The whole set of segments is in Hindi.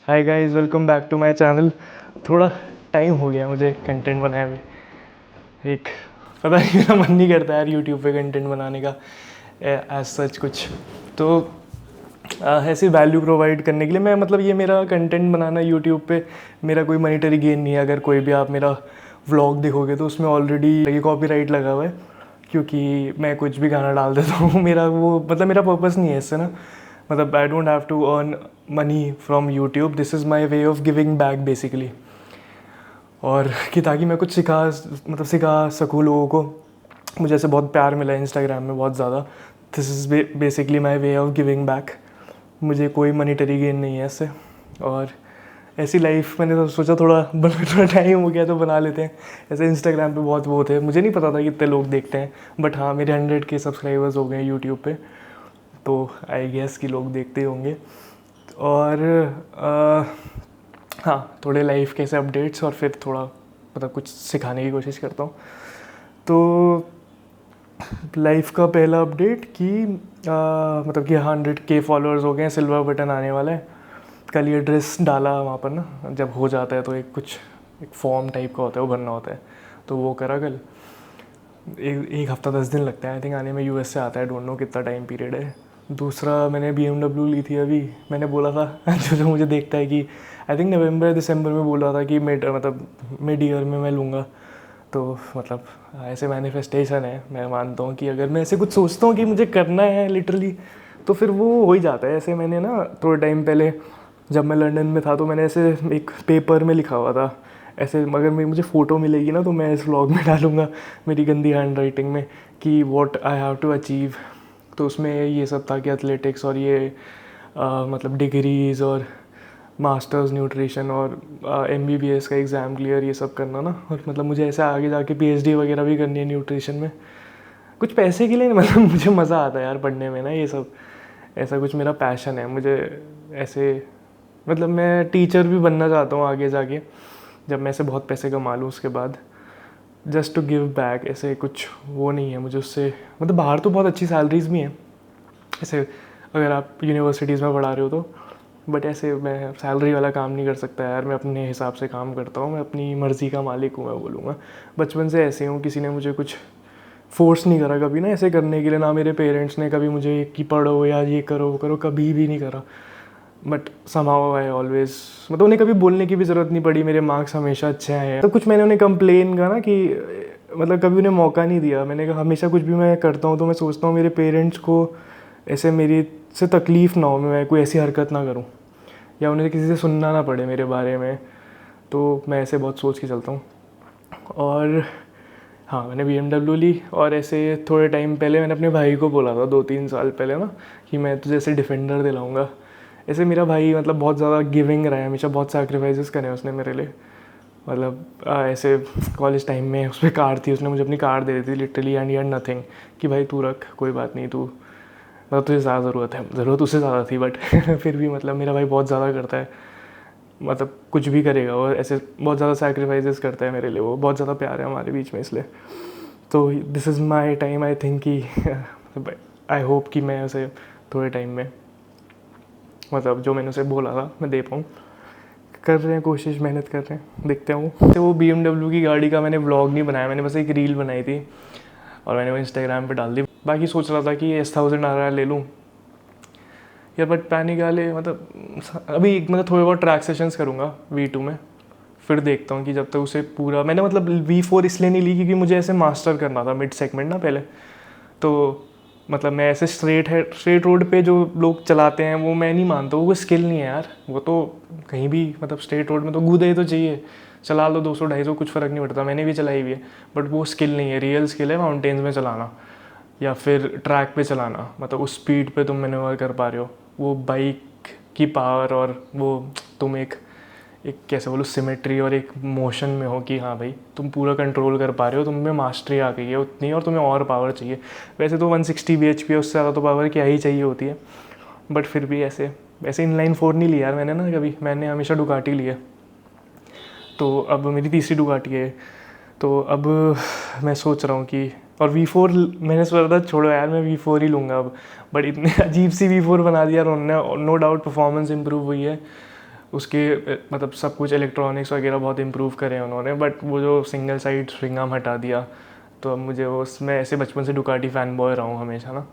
Hi guys, welcome back to my channel. थोड़ा टाइम हो गया मुझे कंटेंट बनाए हुए। एक पता नहीं, मेरा मन नहीं करता यार यूट्यूब पे कंटेंट बनाने का एज सच कुछ। तो ऐसी वैल्यू प्रोवाइड करने के लिए मैं ये मेरा कंटेंट बनाना यूट्यूब पे मेरा कोई मॉनेटरी गेन नहीं है। अगर कोई भी आप मेरा व्लॉग देखोगे तो उसमें ऑलरेडी ये कॉपीराइट लगा हुआ है, क्योंकि मैं कुछ भी गाना डाल देता हूँ। मेरा वो मेरा पर्पस नहीं है इससे ना। I don't have to earn money from YouTube, this is my way of giving back basically. और कि ताकि मैं कुछ सिखा सकूँ लोगों को। मुझे ऐसे बहुत प्यार मिला है इंस्टाग्राम में बहुत ज़्यादा। This is basically my way of giving back. मुझे कोई मनीटरी गेन नहीं है इससे। और ऐसी लाइफ मैंने तो सोचा थोड़ा टाइम हो गया तो बना लेते हैं। ऐसे इंस्टाग्राम पे बहुत वो थे, मुझे नहीं पता था कि इतने लोग देखते हैं, बट हाँ मेरे 100K सब्सक्राइबर्स हो गए यूट्यूब पे, तो आई गेस कि लोग देखते होंगे। और हाँ, थोड़े लाइफ के ऐसे अपडेट्स और फिर थोड़ा कुछ सिखाने की कोशिश करता हूँ। तो लाइफ का पहला अपडेट कि कि 100K फॉलोअर्स हो गए हैं, सिल्वर बटन आने वाला है। कल ये ड्रेस डाला वहाँ पर ना, जब हो जाता है तो एक फॉर्म टाइप का होता है, वो भरना होता है, तो वो करा कल। एक हफ्ता 10 दिन लगता है आई थिंक आने में, यूएस से आता है, डोंट नो कितना टाइम पीरियड है। दूसरा मैंने BMW ली थी अभी। मैंने बोला था जो मुझे देखता है कि आई थिंक नवंबर दिसंबर में बोला था कि मिड ईयर में मैं लूँगा। तो ऐसे मैनिफेस्टेशन है। मैं मानता हूँ कि अगर मैं ऐसे कुछ सोचता हूँ कि मुझे करना है लिटरली, तो फिर वो हो ही जाता है। ऐसे मैंने ना थोड़े टाइम पहले जब मैं लंदन में था तो मैंने ऐसे एक पेपर में लिखा हुआ था ऐसे, मगर मुझे फ़ोटो मिलेगी ना तो मैं इस व्लॉग में डालूँगा मेरी गंदी हैंड राइटिंग में कि what I have to achieve. तो उसमें ये सब था कि एथलेटिक्स और ये डिग्रीज़ और मास्टर्स न्यूट्रिशन और MBBS का एग्ज़ाम क्लियर, ये सब करना ना। और मुझे ऐसे आगे जाके PhD वगैरह भी करनी है न्यूट्रिशन में। कुछ पैसे के लिए नहीं, मुझे मज़ा आता है यार पढ़ने में ना, ये सब ऐसा कुछ मेरा पैशन है। मुझे ऐसे मैं टीचर भी बनना चाहता हूँ आगे जाके, जब मैं ऐसे बहुत पैसे कमा लूँ उसके बाद, जस्ट टू गिव बैक। ऐसे कुछ वो नहीं है मुझे उससे। बाहर तो बहुत अच्छी सैलरीज भी हैं ऐसे, अगर आप यूनिवर्सिटीज़ में पढ़ा रहे हो तो, बट ऐसे मैं सैलरी वाला काम नहीं कर सकता यार। मैं अपने हिसाब से काम करता हूँ, मैं अपनी मर्ज़ी का मालिक हूँ, मैं बोलूँगा। बचपन से ऐसे हूँ, किसी ने मुझे कुछ फोर्स नहीं करा कभी ना ऐसे करने के लिए, ना मेरे पेरेंट्स ने कभी मुझे कि पढ़ो या ये करो वो करो, कभी भी नहीं करा। बट समहाउ आई ऑलवेज उन्हें कभी बोलने की भी ज़रूरत नहीं पड़ी, मेरे मार्क्स हमेशा अच्छे आए हैं। तो कुछ मैंने उन्हें कंप्लेन करा ना कि कभी उन्हें मौका नहीं दिया। मैंने कहा हमेशा कुछ भी मैं करता हूँ तो मैं सोचता हूँ मेरे पेरेंट्स को ऐसे मेरी से तकलीफ़ ना हो, मैं कोई ऐसी हरकत ना करूँ या उन्हें किसी से सुनना ना पड़े मेरे बारे में। तो मैं ऐसे बहुत सोच के चलता हूँ। और हाँ, मैंने BMW ली। और ऐसे थोड़े टाइम पहले मैंने अपने भाई को बोला था 2-3 साल पहले ना कि मैं तुझे ऐसे डिफेंडर दिलाऊंगा। ऐसे मेरा भाई बहुत ज़्यादा गिविंग रहा है हमेशा, बहुत सैक्रिफाइसेस करे उसने मेरे लिए। ऐसे कॉलेज टाइम में उस पर कार थी, उसने मुझे अपनी कार दे दी थी लिटरली, एंड यार नथिंग कि भाई तू रख, कोई बात नहीं, तू तुझे ज़्यादा ज़रूरत है, ज़रूरत उससे ज़्यादा थी, बट फिर भी मेरा भाई बहुत ज़्यादा करता है। कुछ भी करेगा और ऐसे बहुत ज़्यादा सैक्रिफाइसेस करता है मेरे लिए, वो बहुत ज़्यादा प्यार है हमारे बीच में इसलिए। तो this is my time I think कि आई होप कि मैं उसे थोड़े टाइम में जो मैंने उसे बोला था मैं दे पाऊँ। कर रहे हैं कोशिश, मेहनत कर रहे हैं, देखते हैं। तो वो BMW की गाड़ी का मैंने व्लॉग नहीं बनाया, मैंने बस एक रील बनाई थी और मैंने वो इंस्टाग्राम पे डाल दी। बाकी सोच रहा था कि S1000 आ रहा है ले लूँ यार, बट पैनिक वाले अभी थोड़े बहुत ट्रैक सेशंस करूँगा V2 में, फिर देखता हूँ कि जब तक उसे पूरा मैंने V4 इसलिए नहीं ली क्योंकि मुझे ऐसे मास्टर करना था मिड सेगमेंट ना पहले। तो मैं ऐसे स्ट्रेट रोड पे जो लोग चलाते हैं वो मैं नहीं मानता, वो कोई स्किल नहीं है यार। वो तो कहीं भी स्ट्रेट रोड में तो कूदे तो चाहिए, चला लो 200-250, कुछ फ़र्क नहीं पड़ता, मैंने भी चलाई हुई है। बट वो स्किल नहीं है, रियल स्किल है माउंटेन्स में चलाना या फिर ट्रैक पे चलाना। उस स्पीड पे तुम मैन्यूवर कर पा रहे हो, वो बाइक की पावर, और वो तुम एक कैसे बोलो सिमेट्री और एक मोशन में हो कि हाँ भाई तुम पूरा कंट्रोल कर पा रहे हो, तुम में मास्टरी आ गई है उतनी, और तुम्हें और पावर चाहिए। वैसे तो 160 bhp है, उससे ज़्यादा तो पावर क्या ही चाहिए होती है। बट फिर भी ऐसे इनलाइन 4 नहीं लिया यार मैंने ना कभी, मैंने हमेशा डुकाटी ली है। तो अब मेरी तीसरी डुकाटी है, तो अब मैं सोच रहा हूँ कि, और V4 मैंने सोचा था छोड़ो यार मैं V4 ही लूँगा अब, बट इतने अजीब सी V4 बना दिया उन्होंने। नो डाउट परफॉर्मेंस इंप्रूव हुई है, उसके मतलब सब कुछ इलेक्ट्रॉनिक्स वगैरह बहुत इम्प्रूव करे उन्होंने, बट वो जो सिंगल साइड स्विंग आर्म हटा दिया, तो अब मुझे वो उसमें ऐसे बचपन से डुकाटी फ़ैन बॉय रहा हूँ हमेशा ना,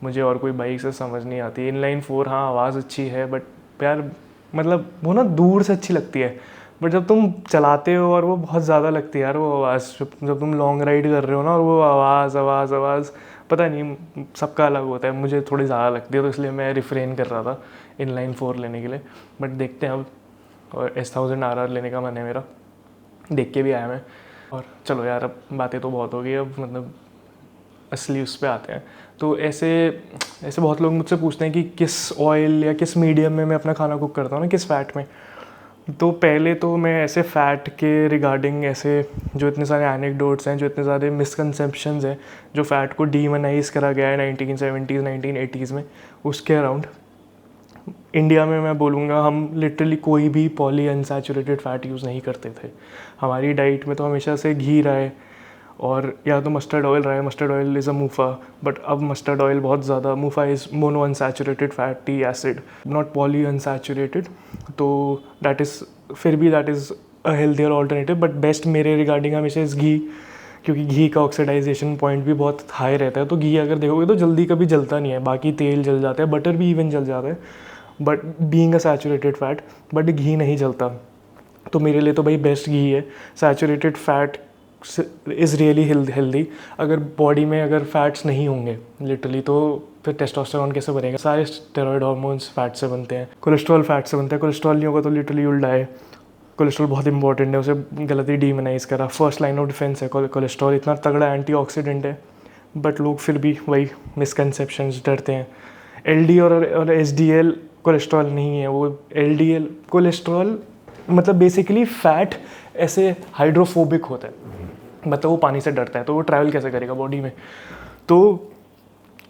मुझे और कोई बाइक से समझ नहीं आती। इनलाइन फोर हाँ आवाज़ अच्छी है, बट यार मतलब वो ना दूर से अच्छी लगती है, बट जब तुम चलाते हो और वो बहुत ज़्यादा लगती है यार वो आवाज़, जब तुम लॉन्ग राइड कर रहे हो ना, और वो आवाज़ आवाज़ आवाज़ पता नहीं सबका अलग होता है, मुझे थोड़ी ज़्यादा लगती है, तो इसलिए मैं रिफ्रेन कर रहा था इनलाइन फोर लेने के लिए। बट देखते हैं अब, और S1000 RR लेने का मन है मेरा, देख के भी आया मैं। और चलो यार अब बातें तो बहुत हो गई, अब मतलब असली उस पर आते हैं। तो ऐसे ऐसे बहुत लोग मुझसे पूछते हैं कि किस ऑयल या किस मीडियम में मैं अपना खाना कुक करता हूँ ना, किस फ़ैट में। तो पहले तो मैं ऐसे फ़ैट के रिगार्डिंग ऐसे जो इतने सारे एनेक्डोट्स हैं, जो इतने सारे मिसकंसेप्शंस हैं, जो फ़ैट को डीमोनाइज़ करा गया है 1970s 1980s में, उसके अराउंड इंडिया में मैं बोलूँगा हम लिटरली कोई भी पॉली अनसैचुरेटेड फ़ैट यूज़ नहीं करते थे। हमारी डाइट में तो हमेशा से घी रहा है, और या तो मस्टर्ड ऑयल रहा है, mustard oil is a MUFA, but अब मस्टर्ड ऑयल बहुत ज़्यादा, MUFA is mono unsaturated fatty acid, not poly unsaturated, तो दैट इज़ फिर भी that is a healthier alternative, but best मेरे रिगार्डिंग हमेशा इस घी, क्योंकि घी का ऑक्सीडाइजेशन पॉइंट भी बहुत हाई रहता है, तो घी अगर देखोगे तो जल्दी कभी जलता नहीं है, बाकी तेल जल जाता है, बटर भी इवन जल जाता है, but being a saturated fat, but घी नहीं जलता। तो मेरे लिए तो भाई बेस्ट घी है। Saturated fat is really healthy. अगर बॉडी में अगर फैट्स नहीं होंगे लिटरली, तो फिर टेस्टोस्टेरोन कैसे बनेगा? सारे स्टेरॉयड हार्मोन्स फैट से बनते हैं, कोलेस्ट्रॉल फैट से बनता है, कोलेस्ट्रॉल नहीं होगा तो लिटरली उल्टा है। कोलेस्ट्रॉल बहुत इंपॉर्टेंट है, उसे गलत ही डीमोनाइज करा, फर्स्ट लाइन ऑफ डिफेंस है कोलेस्ट्रॉल, इतना तगड़ा एंटीऑक्सीडेंट है, बट लोग फिर भी वही मिसकंसेप्शंस, डरते हैं। एलडी और एचडीएल कोलेस्ट्रॉल नहीं है, वो एलडीएल कोलेस्ट्रॉल मतलब बेसिकली फ़ैट ऐसे हाइड्रोफोबिक होता है, मतलब वो पानी से डरता है, तो वो ट्रैवल कैसे करेगा बॉडी में? तो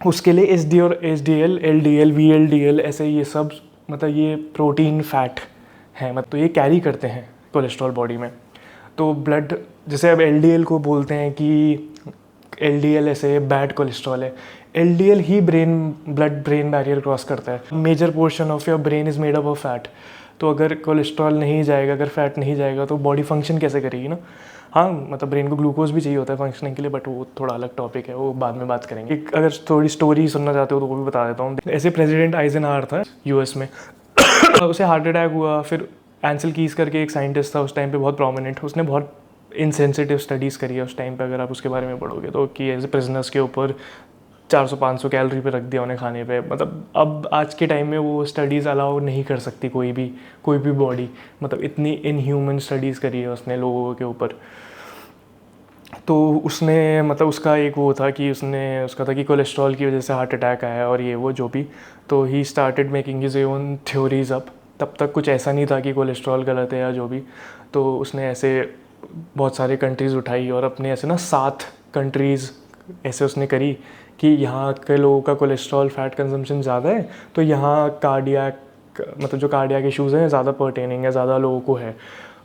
उसके लिए एच डी और H D L, L D L, V L D L, ऐसे ये सब मतलब ये प्रोटीन फैट हैं, मतलब तो ये कैरी करते हैं कोलेस्ट्रॉल बॉडी में। तो ब्लड, जैसे अब एल डी एल को बोलते हैं कि एल डी एल ऐसे बैड कोलेस्ट्रॉल है, एल डी एल ही ब्लड ब्रेन बैरियर क्रॉस करता है। Major portion of your brain is made up of fat, तो अगर कोलेस्ट्रॉल नहीं जाएगा, अगर फैट नहीं जाएगा, तो बॉडी फंक्शन कैसे करेगी ना? हाँ मतलब ब्रेन को ग्लूकोज भी चाहिए होता है फंक्शनिंग के लिए, बट वो थोड़ा अलग टॉपिक है, वो बाद में बात करेंगे। अगर थोड़ी स्टोरी सुनना चाहते हो तो वो भी बता देता हूँ। ऐसे प्रेसिडेंट आइजनहावर था यूएस में उसे हार्ट अटैक हुआ, फिर एंसल कीस करके एक साइंटिस्ट था उस टाइम पे बहुत प्रोमिनेंट, उसने बहुत इनसेंसिटिव स्टडीज़ करी है उस टाइम पे, अगर आप उसके बारे में पढ़ोगे तो, कि एज प्रिजनर्स के ऊपर 400-500 कैलोरी पे रख दिया उन्हें खाने पे। मतलब अब आज के टाइम में वो स्टडीज़ अलाउ नहीं कर सकती कोई भी बॉडी, मतलब इतनी इनह्यूमन स्टडीज़ करी है उसने लोगों के ऊपर। तो उसने मतलब उसका एक वो था कि उसका था कि कोलेस्ट्रॉल की वजह से हार्ट अटैक आया और ये वो जो भी, तो he started making his own theories up. तब तक कुछ ऐसा नहीं था कि कोलेस्ट्रॉल गलत है या जो भी, तो उसने ऐसे बहुत सारी कंट्रीज़ उठाई और अपने ऐसे ना 7 कंट्रीज़ ऐसे उसने करी कि यहाँ के लोगों का कोलेस्ट्रॉल फैट कंजम्पशन ज़्यादा है, तो यहाँ कार्डियक मतलब जो कार्डियक इश्यूज़ हैं ज़्यादा पर्टेनिंग है, ज़्यादा लोगों को है।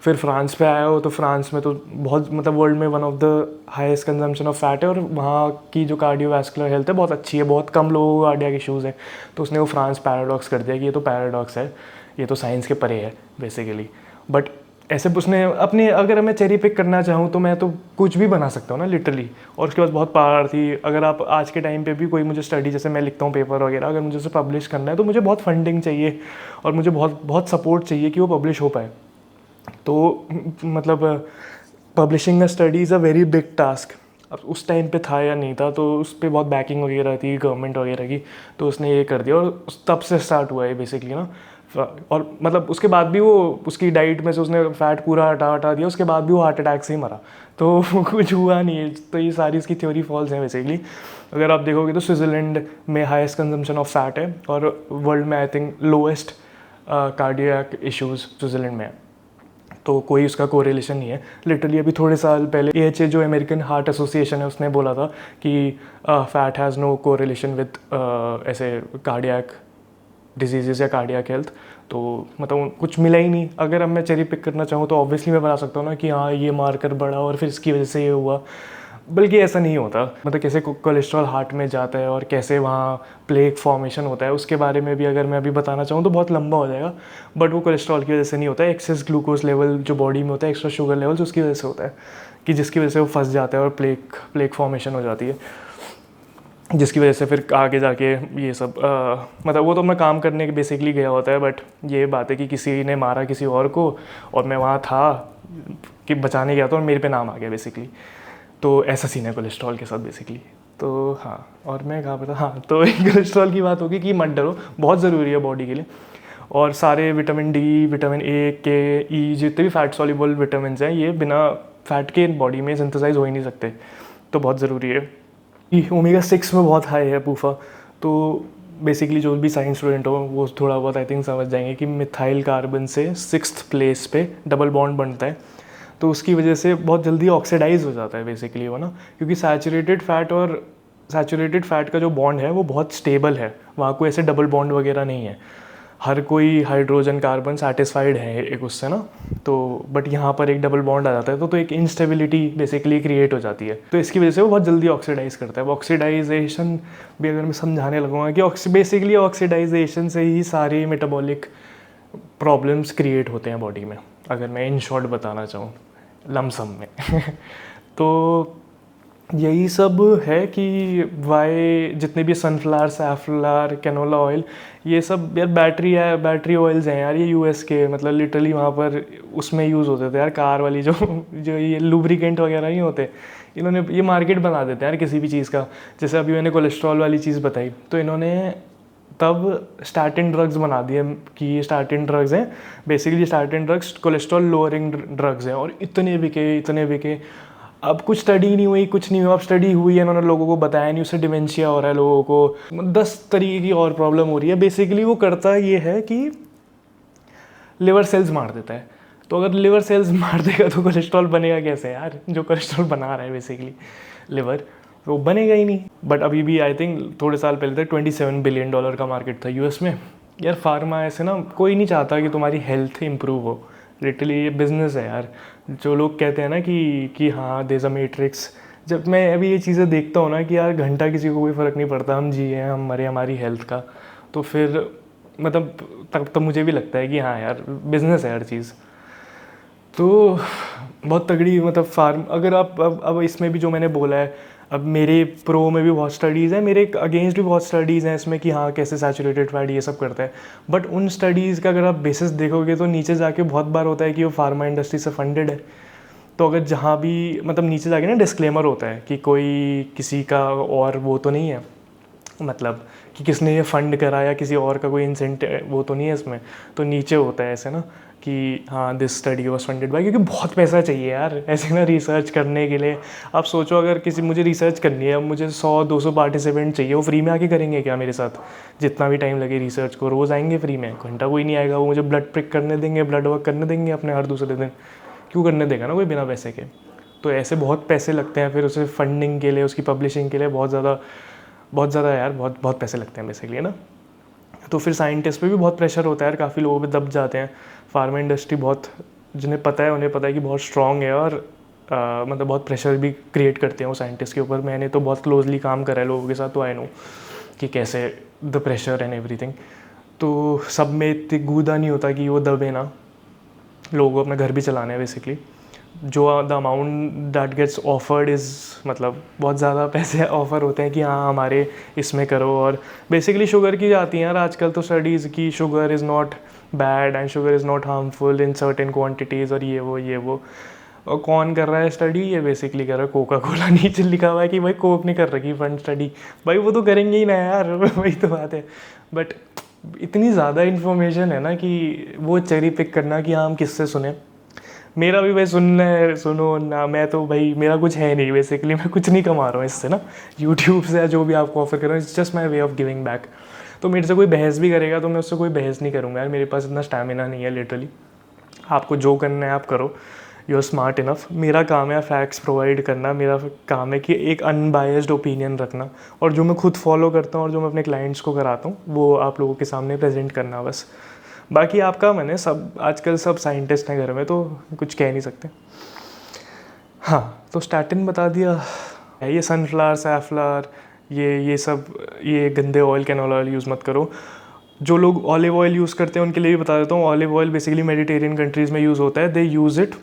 फिर फ्रांस पे आया हो तो फ्रांस में तो बहुत मतलब वर्ल्ड में one of the highest consumption of fat है, और वहाँ की जो कार्डियोवैस्कुलर हेल्थ है बहुत अच्छी है, बहुत कम लोगों को कार्डियक इश्यूज़ हैं। तो उसने वो फ्रांस पैराडॉक्स कर दिया कि ये तो पैराडॉक्स है, ये तो साइंस के परे है बेसिकली। बट ऐसे उसने अपने, अगर मैं चेरी पिक करना चाहूँ तो मैं तो कुछ भी बना सकता हूँ ना लिटरली, और उसके पास बहुत पावर थी। अगर आप आज के टाइम पे भी कोई मुझे स्टडी, जैसे मैं लिखता हूँ पेपर वगैरह, अगर मुझे उसे पब्लिश करना है तो मुझे बहुत फंडिंग चाहिए और मुझे बहुत बहुत सपोर्ट चाहिए कि वो पब्लिश हो पाए। तो मतलब publishing a study is a very big task. अब उस टाइम पे था या नहीं था, तो उस पर बहुत बैकिंग वगैरह थी गवर्नमेंट वगैरह की, तो उसने ये कर दिया और तब से स्टार्ट हुआ है बेसिकली ना। और मतलब उसके बाद भी वो उसकी डाइट में से उसने फैट पूरा हटा दिया, उसके बाद भी वो हार्ट अटैक से ही मरा, तो कुछ हुआ नहीं है। तो ये सारी उसकी थ्योरी फॉल्स हैं बेसिकली। अगर आप देखोगे तो स्विट्ज़रलैंड में हाईएस्ट कंजम्पशन ऑफ फैट है, और वर्ल्ड में I think lowest cardiac issues Switzerland में है, तो कोई उसका कोरिलेशन नहीं है लिटरली। अभी थोड़े साल पहले AHA जो अमेरिकन हार्ट एसोसिएशन है, उसने बोला था कि fat has no correlation with ऐसे कार्डियक डिजीज़ या कार्डियक हेल्थ। तो मतलब कुछ मिला ही नहीं। अगर अब मैं चेरी पिक करना चाहूँ तो ऑब्वियसली मैं बता सकता हूँ ना कि हाँ ये मार्कर बढ़ा और फिर इसकी वजह से ये हुआ, बल्कि ऐसा नहीं होता, मतलब कैसे कोलेस्ट्रॉल हार्ट में जाता है और कैसे वहाँ प्लेक फॉर्मेशन होता है, उसके बारे में भी अगर मैं अभी बताना चाहूँ तो बहुत लंबा हो जाएगा। बट वो कोलेस्ट्रॉल की वजह से नहीं होता है, एक्सेस ग्लूकोज लेवल जो बॉडी में होता है, एक्स्ट्रा शुगर लेवल्स, उसकी वजह से होता है, कि जिसकी वजह से वो फंस जाता है और प्लेक फॉर्मेशन हो जाती है, जिसकी वजह से फिर आगे जाके ये सब मतलब वो तो मैं काम करने के बेसिकली गया होता है। बट ये बात है कि किसी ने मारा किसी और को और मैं वहाँ था कि बचाने गया था और मेरे पे नाम आ गया बेसिकली। तो ऐसा सीन है कोलेस्ट्रॉल के साथ बेसिकली। तो हाँ, और मैं कहाँ पर था, हाँ, तो कोलेस्ट्रॉल की बात होगी कि मत डरो, बहुत ज़रूरी है बॉडी के लिए। और सारे विटामिन डी, विटामिन ए, के, ई, जितने भी फैट सॉल्युबल विटामिन हैं, ये बिना फैट के बॉडी में सिंथेसाइज हो ही नहीं सकते, तो बहुत ज़रूरी है। ओमेगा 6 में बहुत हाई है पूफा। तो बेसिकली जो भी साइंस स्टूडेंट हो वो थोड़ा बहुत आई थिंक समझ जाएंगे कि मिथाइल कार्बन से 6th प्लेस पे डबल बॉन्ड बनता है, तो उसकी वजह से बहुत जल्दी ऑक्सीडाइज हो जाता है बेसिकली वो ना, क्योंकि सैचुरेटेड फैट का जो बॉन्ड है वो बहुत स्टेबल है, वहाँ कोई ऐसे डबल बॉन्ड वगैरह नहीं है, हर कोई हाइड्रोजन कार्बन सेटिस्फाइड है एक उससे ना। तो बट यहाँ पर एक डबल बॉन्ड आ जाता है तो एक इंस्टेबिलिटी बेसिकली क्रिएट हो जाती है, तो इसकी वजह से वो बहुत जल्दी ऑक्सीडाइज करता है। ऑक्सीडाइजेशन भी अगर मैं समझाने लगूंगा कि बेसिकली ऑक्सीडाइजेशन से ही सारे मेटाबॉलिक प्रॉब्लम्स क्रिएट होते हैं बॉडी में, अगर मैं इन शॉर्ट बताना चाहूँ लमसम में तो यही सब है कि वाई जितने भी सनफ्लावर, सैफलावर, कैनोला ऑयल, ये सब यार बैटरी ऑयल्स हैं यार, ये यूएस के, मतलब लिटरली वहाँ पर उसमें यूज़ होते थे यार, कार वाली जो ये लुब्रिकेंट वगैरह नहीं होते, इन्होंने ये मार्केट बना देते हैं यार किसी भी चीज़ का। जैसे अभी मैंने कोलेस्ट्रॉल वाली चीज़ बताई, तो इन्होंने तब स्टार्टिन ड्रग्स बना दिए कि ये स्टार्टिन ड्रग्स हैं, basically statin drugs cholesterol lowering drugs हैं, और इतने बिके। अब कुछ स्टडी नहीं हुई, कुछ नहीं हुआ, अब स्टडी हुई है, इन्होंने लोगों को बताया नहीं, उससे डिमेंशिया हो रहा है लोगों को, 10 तरीके की और प्रॉब्लम हो रही है। बेसिकली वो करता ये है कि लिवर सेल्स मार देता है, तो अगर लिवर सेल्स मार देगा तो कोलेस्ट्रॉल बनेगा कैसे यार, जो कोलेस्ट्रॉल बना रहा है बेसिकली लिवर, तो बनेगा ही नहीं। बट अभी भी आई थिंक थोड़े साल पहले तक $27 बिलियन का मार्केट था यूएस में। यार फार्मा ऐसे ना, कोई नहीं चाहता कि तुम्हारी हेल्थ इंप्रूव हो, लिटरली ये बिजनेस है यार। जो लोग कहते हैं ना कि हाँ देयर इज अ मैट्रिक्स, जब मैं अभी ये चीज़ें देखता हूँ ना कि यार घंटा किसी को कोई फ़र्क नहीं पड़ता, हम जिए हम मरे, हमारी हेल्थ का, तो फिर मतलब तब मुझे भी लगता है कि हाँ यार बिज़नेस है हर चीज़। तो बहुत तगड़ी मतलब फार्म, अगर आप अब इसमें भी जो मैंने बोला है, अब मेरे प्रो में भी बहुत स्टडीज़ हैं, मेरे अगेंस्ट भी बहुत स्टडीज़ हैं इसमें कि हाँ कैसे सैचुरेटेड फैट ये सब करता है। बट उन स्टडीज़ का अगर आप बेसिस देखोगे तो नीचे जाके बहुत बार होता है कि वो फार्मा इंडस्ट्री से फंडेड है। तो अगर जहाँ भी मतलब नीचे जाके ना डिस्क्लेमर होता है कि कोई किसी का और वो तो नहीं है, मतलब कि किसने ये फंड करा या किसी और का कोई इंसेंटिव वो तो नहीं है इसमें, तो नीचे होता है ऐसे ना कि हाँ this study was funded by, क्योंकि बहुत पैसा चाहिए यार ऐसे ना रिसर्च करने के लिए। आप सोचो अगर मुझे रिसर्च करनी है, अब मुझे 100-200 पार्टिसिपेंट चाहिए, वो फ्री में आके करेंगे क्या मेरे साथ? जितना भी टाइम लगे रिसर्च को, रोज़ आएंगे फ्री में? घंटा कोई नहीं आएगा, वो मुझे ब्लड प्रिक करने देंगे, ब्लड वर्क करने देंगे अपने हर दूसरे दिन, क्यों करने देगा ना कोई बिना पैसे के? तो ऐसे बहुत पैसे लगते हैं फिर उसे फंडिंग के लिए, उसकी पब्लिशिंग के लिए बहुत ज़्यादा यार, बहुत पैसे लगते हैं बेसिकली, है ना। तो फिर साइंटिस्ट पे भी बहुत प्रेशर होता है यार, काफ़ी लोगों पे दब जाते हैं। फार्मा इंडस्ट्री बहुत, जिन्हें पता है उन्हें पता है कि बहुत स्ट्रॉन्ग है, और मतलब बहुत प्रेशर भी क्रिएट करते हैं वो साइंटिस्ट के ऊपर। मैंने तो बहुत क्लोजली काम करा है लोगों के साथ, तो आई नो कि कैसे द प्रेशर एंड एवरीथिंग। तो सब में इतनी गूदा नहीं होता कि वो दबे ना, लोगों को अपना घर भी चलाना है बेसिकली। जो the amount that gets afforded is, मतलब बहुत ज़्यादा पैसे ऑफ़र होते हैं कि हाँ हमारे इसमें करो। और बेसिकली शुगर की जाती हैं यार आजकल तो स्टडीज़ की, sugar is not bad and sugar is not harmful in certain quantities, और ये वो। और कौन कर रहा है स्टडी? ये बेसिकली कर रहा है कोका कोला। नीचे लिखा हुआ है कि भाई कोक नहीं कर रखी फंड स्टडी, भाई वो तो करेंगे ही ना यार वही तो बात है। बट इतनी ज़्यादा इन्फॉर्मेशन है ना कि वो चेरी पिक करना कि हाँ हम किससे सुने। मेरा भी भाई सुनो ना, मैं तो भाई मेरा कुछ है नहीं बेसिकली, मैं कुछ नहीं कमा रहा हूँ इससे ना, यूट्यूब से या जो भी आपको ऑफर कर रहा हूँ, it's just my way of giving back. तो मेरे से कोई बहस भी करेगा तो मैं उससे कोई बहस नहीं करूँगा यार, मेरे पास इतना स्टैमिना नहीं है लिटरली। आपको जो करना है आप करो, यू आर स्मार्ट इनफ। मेरा काम है फैक्ट्स प्रोवाइड करना, मेरा काम है कि एक अनबायस्ड ओपिनियन रखना, और जो मैं खुद फॉलो करता हूँ और जो मैं अपने क्लाइंट्स को कराता हूँ वो आप लोगों के सामने प्रेजेंट करना बस। बाकी आपका मन है, सब आजकल सब साइंटिस्ट हैं घर में तो कुछ कह नहीं सकते। हाँ तो स्टैटिन बता दिया, ये सनफ्लावर, सैफलावर, ये सब, ये गंदे ऑयल, कैनोला ऑयल यूज़ मत करो। जो लोग ऑलिव ऑयल यूज़ करते हैं उनके लिए भी बता देता हूँ, olive oil basically Mediterranean countries में यूज़ होता है। दे यूज़ इट,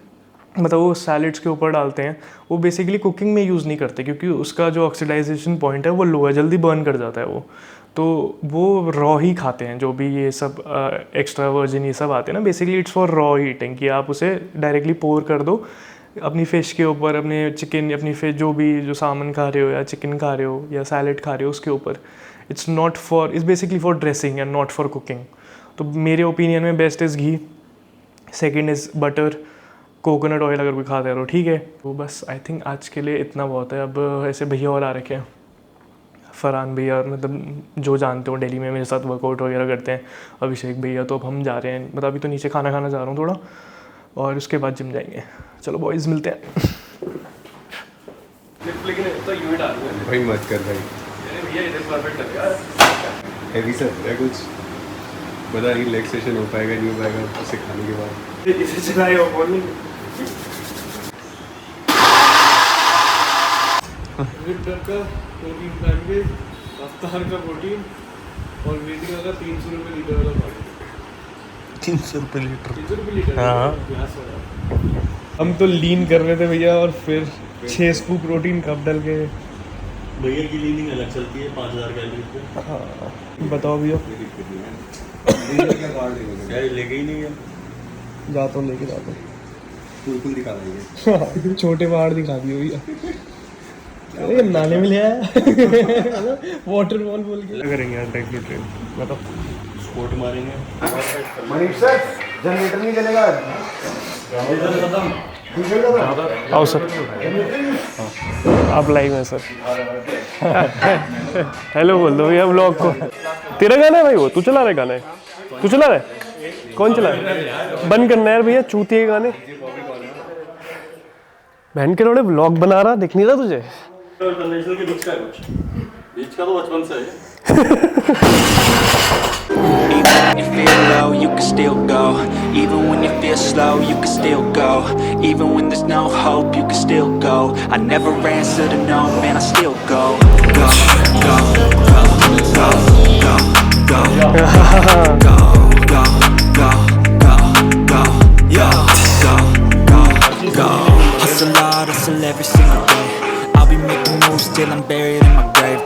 मतलब वो सैलड्स के ऊपर डालते हैं। वो बेसिकली कुकिंग में यूज़ नहीं करते क्योंकि उसका जो ऑक्सीडाइजेशन पॉइंट है वो लो है, जल्दी बर्न कर जाता है वो। तो वो रॉ ही खाते हैं जो भी ये सब एक्स्ट्रा वर्जिन ये सब आते हैं ना। Basically it's for raw eating, कि आप उसे डायरेक्टली पोर कर दो अपनी फ़िश के ऊपर, अपने चिकन, अपनी फिश जो भी जो सामान खा रहे हो या चिकन खा रहे हो या सैलड खा रहे हो उसके ऊपर। It's not for, it's basically for dressing and not for cooking. तो मेरे ओपिनियन में best is ghee, second is butter, coconut oil अगर कोई खाता है तो ठीक है। तो बस आई थिंक आज के लिए इतना बहुत है। अब ऐसे भैया और आ रखे हैं, फरहान भैया, मतलब जो जानते हो दिल्ली में मेरे साथ वर्कआउट वगैरह करते हैं, अभिषेक भैया। तो अब हम जा रहे हैं, मतलब अभी तो नीचे खाना खाना जा रहा हूँ थोड़ा, और उसके बाद जिम जाएंगे। चलो बॉयज़ मिलते हैं। भाई मत कर भाई, हैवी सा है कुछ, पता नहीं रिलैक्सेशन हो पाएगा नहीं हो पाएगा उसे खाने के बाद। इसे चलाए हो बोल का प्रोटीन प्लान के अफ्तार का प्रोटीन और वेदिका का 300 रुपये लीटर वाला पानी। 300 रुपये लीटर? 300 रुपये लीटर? हाँ। हम तो लीन कर रहे थे भैया, और फिर 6 स्कूप प्रोटीन कप डाल के। भैया की लीनिंग अलग चलती है 5000 कैलोरी पे। हाँ बताओ भैया। क्या लेके ही नहीं है, जाता हूँ लेके जाता हूँ। बिल्कुल दिखा देंगे। छोटे पहाड़ दिखा दिए भैया। अरे नाले में ले आया वाटर बॉल बोल के। क्या करेंगे यार टाइप ट्रेन, बताओ। स्पोर्ट मारेंगे। मनीष सर, जनरेटर नहीं चलेगा आओ सर, आप लाइव हैं सर। हेलो बोल दो भैया ब्लॉग को। तेरा गाना है भाई, वो तू चला रहा है गाना है? तू चला रहा है? कौन चला रहा है? बंद करना यार भैया, चूतिए के गाने। बहन के रोड़े ब्लॉग बना रहा, दिख नहीं रहा तुझे? कंवेंशनल के बीच का है कुछ, बीच का तो बचपन से है। Even when you feel low, you can still go. Even when you feel slow, you can still go. Even when there's no hope, you can still go. I never answer to no, man, I still go. Go, go, go, go, go, go, go, go, go, go, go, yo, go, go, go. Hustle hard, hustle every single day. I'll be making moves till I'm buried in my grave.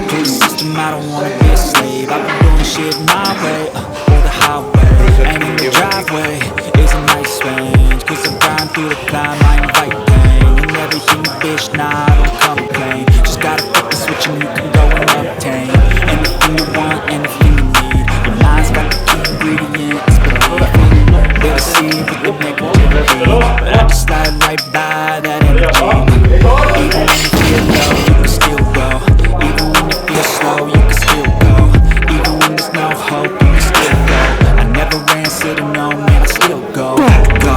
To the system, I don't wanna be a slave. I've been doing shit my way, or the highway. And in the driveway is a nice range, 'cause I grind through the climb, I invite pain. You never hear me, bitch, nah, I don't complain. Just gotta flip the switch and you can go and obtain anything you want, anything you need. Your mind's got the key ingredients, believe me. They deceive with the negativity, but I just slide right by that energy. Even when you feel low, you can still go. Even when you feel slow, you can still go. Even when there's no hope, you can still go. I never answer to no, man, I still go. Go,